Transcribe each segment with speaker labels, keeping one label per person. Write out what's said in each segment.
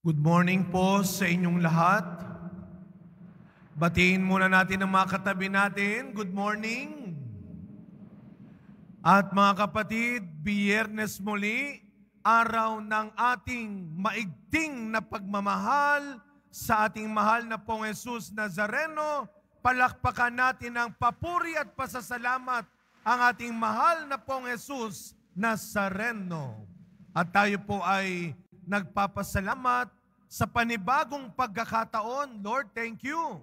Speaker 1: Good morning po sa inyong lahat. Batiin muna natin ang mga katabi natin. Good morning. At mga kapatid, Biyernes muli, araw ng ating maigting na pagmamahal sa ating mahal na pong Jesus Nazareno. Palakpakan natin ang papuri at pasasalamat ang ating mahal na pong Jesus Nazareno. At tayo po ay nagpapasalamat sa panibagong pagkakataon. Lord, thank you.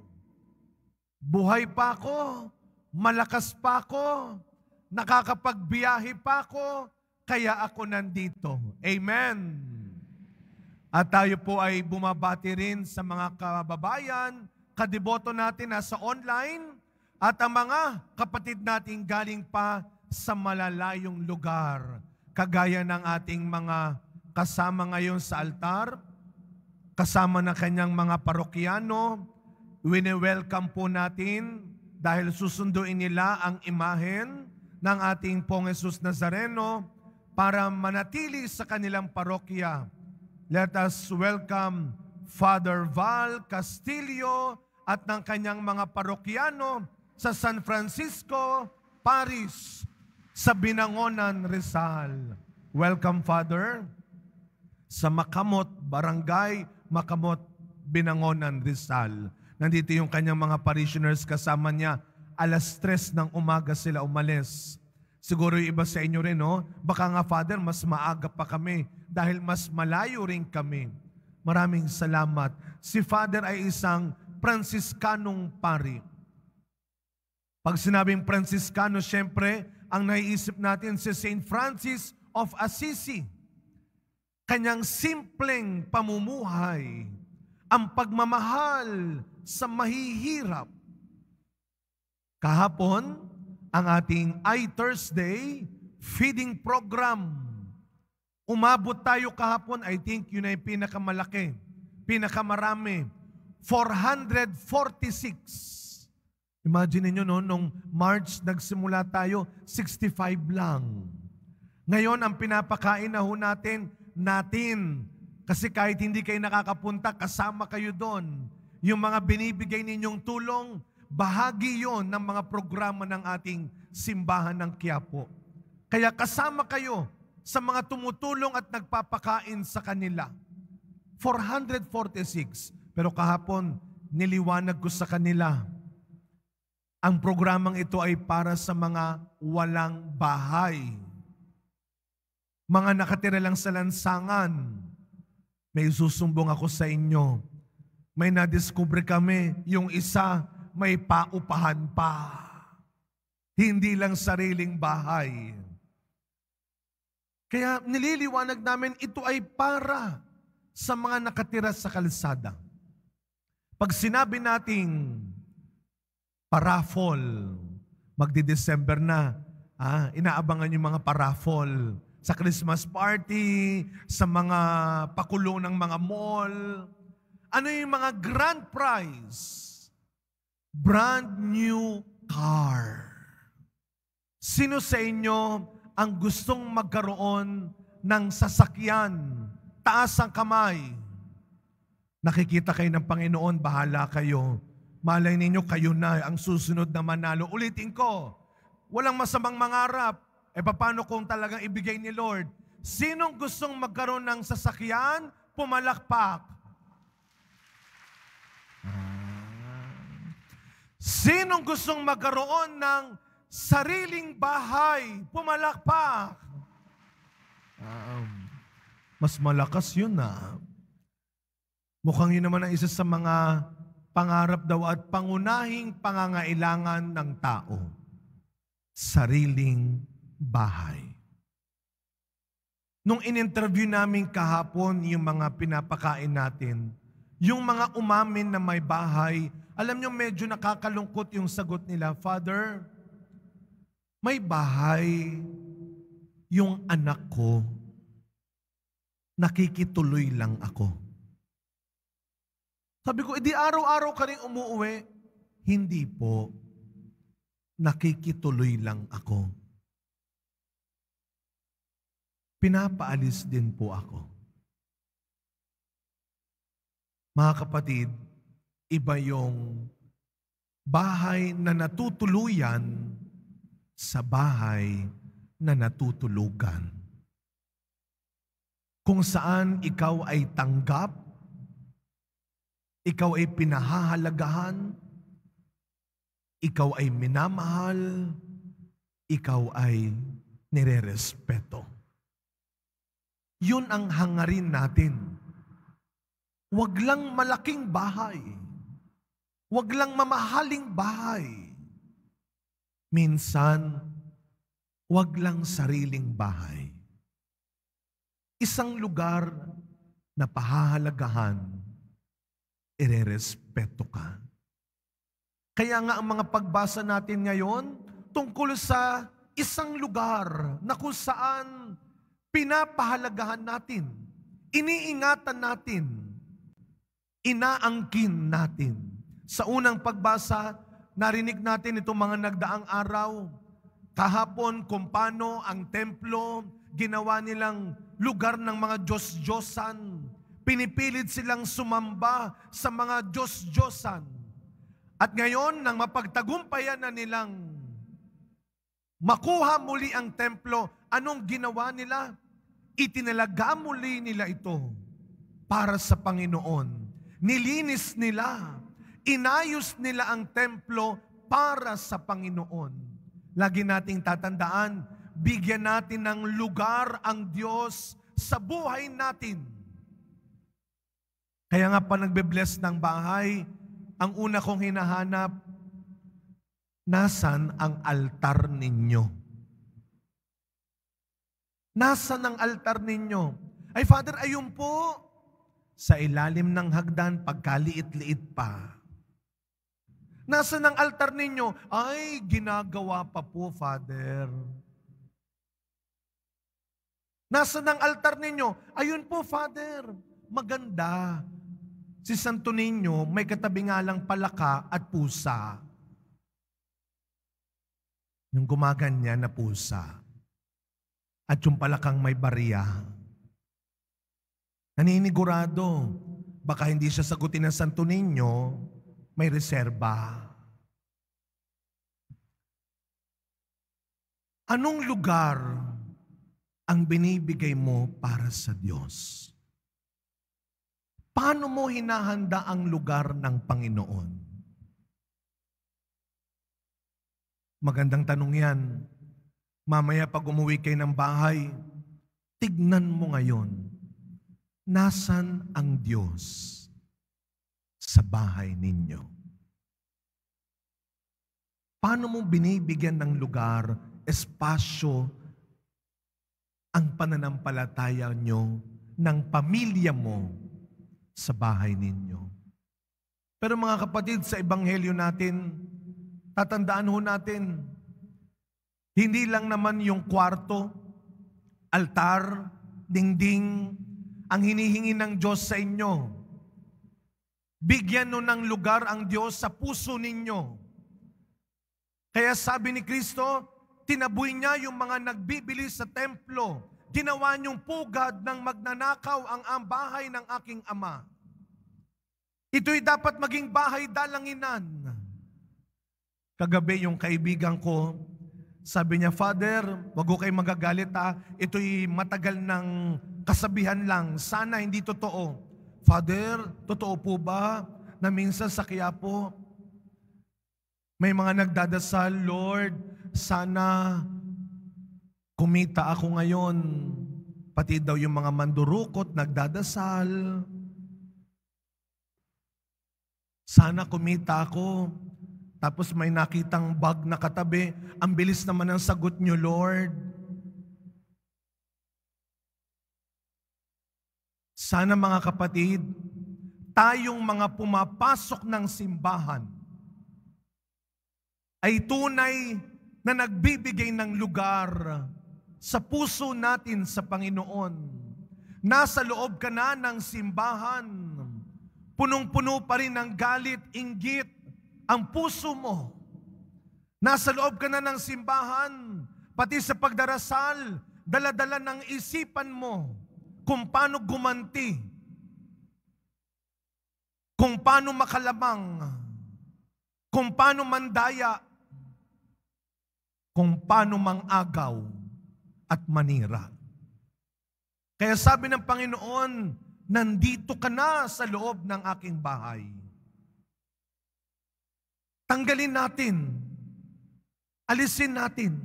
Speaker 1: Buhay pa ako, malakas pa ako, nakakapagbiyahe pa ako, kaya ako nandito. Amen. At tayo po ay bumabati rin sa mga kababayan, kadiboto natin na sa online, at ang mga kapatid natin galing pa sa malalayong lugar, kagaya ng ating mga kasama ngayon sa altar, kasama na kanyang mga parokyano. Wini-welcome po natin dahil susunduin nila ang imahen ng ating pong Jesus Nazareno para manatili sa kanilang parokya. Let us welcome Father Val Castillo at ng kanyang mga parokyano sa San Francisco Parish sa Binangonan, Rizal. Welcome, Father, sa Makamot, Barangay Makamot, Binangonan, Rizal. Nandito yung kanyang mga parishioners kasama niya. 3:00 ng umaga sila umalis. Siguro yung iba sa inyo rin, no? Baka nga, Father, mas maaga pa kami dahil mas malayo rin kami. Maraming salamat. Si Father ay isang Pransiskanong pari. Pag sinabing Pransiskano, syempre, ang naiisip natin si Saint Francis of Assisi. Kanyang simpleng pamumuhay, ang pagmamahal sa mahihirap. Kahapon, ang ating I-Thursday feeding program. Umabot tayo kahapon, I think yun ay pinakamalaki, pinakamarami, 446. Imagine niyo no, nung March nagsimula tayo, 65 lang. Ngayon, ang pinapakain na ho natin, kasi kahit hindi kayo nakakapunta, kasama kayo doon. Yung mga binibigay ninyong tulong, bahagi yon ng mga programa ng ating simbahan ng Quiapo. Kaya kasama kayo sa mga tumutulong at nagpapakain sa kanila. 446. Pero kahapon, niliwanag ko sa kanila, ang programang ito ay para sa mga walang bahay. Mga nakatira lang sa lansangan. May susumbong ako sa inyo. May nadiskubre kami, yung isa may paupahan pa. Hindi lang sariling bahay. Kaya nililiwanag namin, ito ay para sa mga nakatira sa kalsada. Pag sinabi nating paraffol, magdi-December na, inaabangan yung mga paraffol sa Christmas party, sa mga pakulong ng mga mall. Ano yung mga grand prize? Brand new car. Sino sa inyo ang gustong magkaroon ng sasakyan? Taas ang kamay. Nakikita kayo ng Panginoon, bahala kayo. Malay ninyo, kayo na ang susunod na manalo. Ulitin ko, walang masamang mangarap. Paano kung talagang ibigay ni Lord? Sinong gustong magkaroon ng sasakyan? Pumalakpak. Sinong gustong magkaroon ng sariling bahay? Pumalakpak. Mas malakas yun na. Mukhang yun naman ang isa sa mga pangarap daw at pangunahing pangangailangan ng tao. Sariling bahay. Nung in-interview namin kahapon yung mga pinapakain natin, yung mga umamin na may bahay, alam nyo medyo nakakalungkot yung sagot nila, Father, may bahay yung anak ko, nakikituloy lang ako. Sabi ko, edi araw-araw ka rin umuuwi. Hindi po, nakikituloy lang ako. Pinapaalis din po ako. Mga kapatid, iba yung bahay na natutuluyan sa bahay na natutulugan. Kung saan ikaw ay tanggap, ikaw ay pinahahalagahan, ikaw ay minamahal, ikaw ay nirerespeto. Yun ang hangarin natin. Huwag lang malaking bahay. Huwag lang mamahaling bahay. Minsan, huwag lang sariling bahay. Isang lugar na pahahalagahan, irerespeto ka. Kaya nga ang mga pagbasa natin ngayon tungkol sa isang lugar na kung saan pinapahalagahan natin, iniingatan natin, inaangkin natin. Sa unang pagbasa, narinig natin itong mga nagdaang araw, kahapon kung paano ang templo ginawa nilang lugar ng mga Diyos-Diyosan. Pinipilit silang sumamba sa mga Diyos-Diyosan. At ngayon, nang mapagtagumpayan na nilang makuha muli ang templo, anong ginawa nila? Itinalaga muli nila ito para sa Panginoon. Nilinis nila, inayos nila ang templo para sa Panginoon. Lagi nating tatandaan, bigyan natin ng lugar ang Diyos sa buhay natin. Kaya nga pa nagbe-bless ng bahay, ang una kong hinahanap, nasan ang altar ninyo? Nasan ang altar ninyo? Ay, Father, ayun po, sa ilalim ng hagdan, pagkaliit-liit pa. Nasan ang altar ninyo? Ay, ginagawa pa po, Father. Nasan ang altar ninyo? Ayun po, Father. Maganda. Si Santo Niño, may katabi nga lang palaka at pusa. Yung gumaganyan na pusa. At yung palakang may bariya. Naninigurado, baka hindi siya sagutin ng Santo Niño, may reserba. Anong lugar ang binibigay mo para sa Diyos? Paano mo hinahanda ang lugar ng Panginoon? Magandang tanong yan. Mamaya pag umuwi kayo ng bahay, tignan mo ngayon, nasan ang Diyos sa bahay ninyo? Paano mo binibigyan ng lugar, espasyo, ang pananampalataya nyo ng pamilya mo sa bahay ninyo? Pero mga kapatid, sa ebanghelyo natin, tatandaan ho natin, hindi lang naman yung kwarto, altar, dingding, ang hinihingi ng Diyos sa inyo. Bigyan no ng lugar ang Diyos sa puso ninyo. Kaya sabi ni Kristo, tinaboy niya yung mga nagbibili sa templo. Ginawa niyong pugad ng magnanakaw ang bahay ng aking Ama. Ito'y dapat maging bahay dalanginan. Kagabi yung kaibigan ko, sabi niya, Father, wag ko kayo magagalit ha. Ito'y matagal ng kasabihan lang. Sana hindi totoo. Father, totoo po ba na minsan sa Quiapo, may mga nagdadasal, Lord, sana kumita ako ngayon. Pati daw yung mga mandurukot nagdadasal. Sana kumita ako. Tapos may nakitang bag na katabi. Ang bilis naman ang sagot niyo, Lord. Sana mga kapatid, tayong mga pumapasok ng simbahan ay tunay na nagbibigay ng lugar sa puso natin sa Panginoon. Nasa loob ka na ng simbahan, punong-puno pa rin ng galit, inggit, ang puso mo. Nasa loob ka na ng simbahan, pati sa pagdarasal, dala-dala ng isipan mo kung paano gumanti kung paano makalamang, kung paano mandaya, kung paano mangagaw at manira. Kaya sabi ng Panginoon, nandito ka na sa loob ng aking bahay. Tanggalin natin, alisin natin,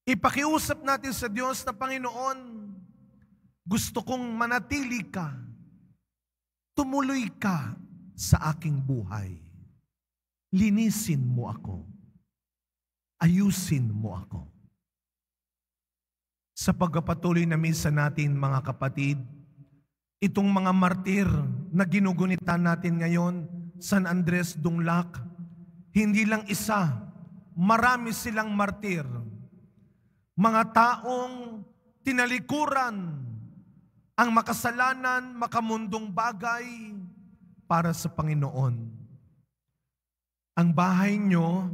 Speaker 1: ipakiusap natin sa Diyos na Panginoon, gusto kong manatili ka, tumuloy ka sa aking buhay. Linisin mo ako, ayusin mo ako. Sa pagpapatuloy na misa natin mga kapatid, itong mga martir na ginugunita natin ngayon, San Andres Dunglac, hindi lang isa, marami silang martir. Mga taong tinalikuran ang makasalanan, makamundong bagay para sa Panginoon. Ang bahay nyo,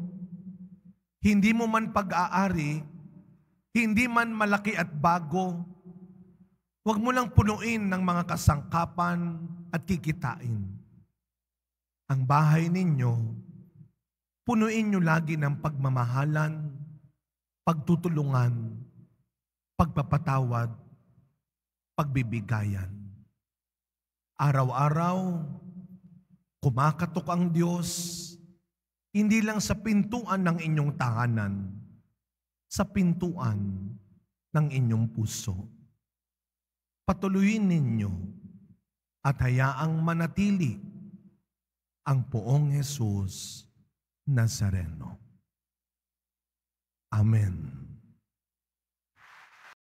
Speaker 1: hindi mo man pag-aari, hindi man malaki at bago, huwag mo lang punuin ng mga kasangkapan at kikitain. Ang bahay ninyo, punuin nyo lagi ng pagmamahalan, pagtutulungan, pagpapatawad, pagbibigayan. Araw-araw, kumakatok ang Diyos, hindi lang sa pintuan ng inyong tahanan, sa pintuan ng inyong puso. Patuloyin ninyo at hayaang manatili ang Poong Jesus Nazareno. Amen.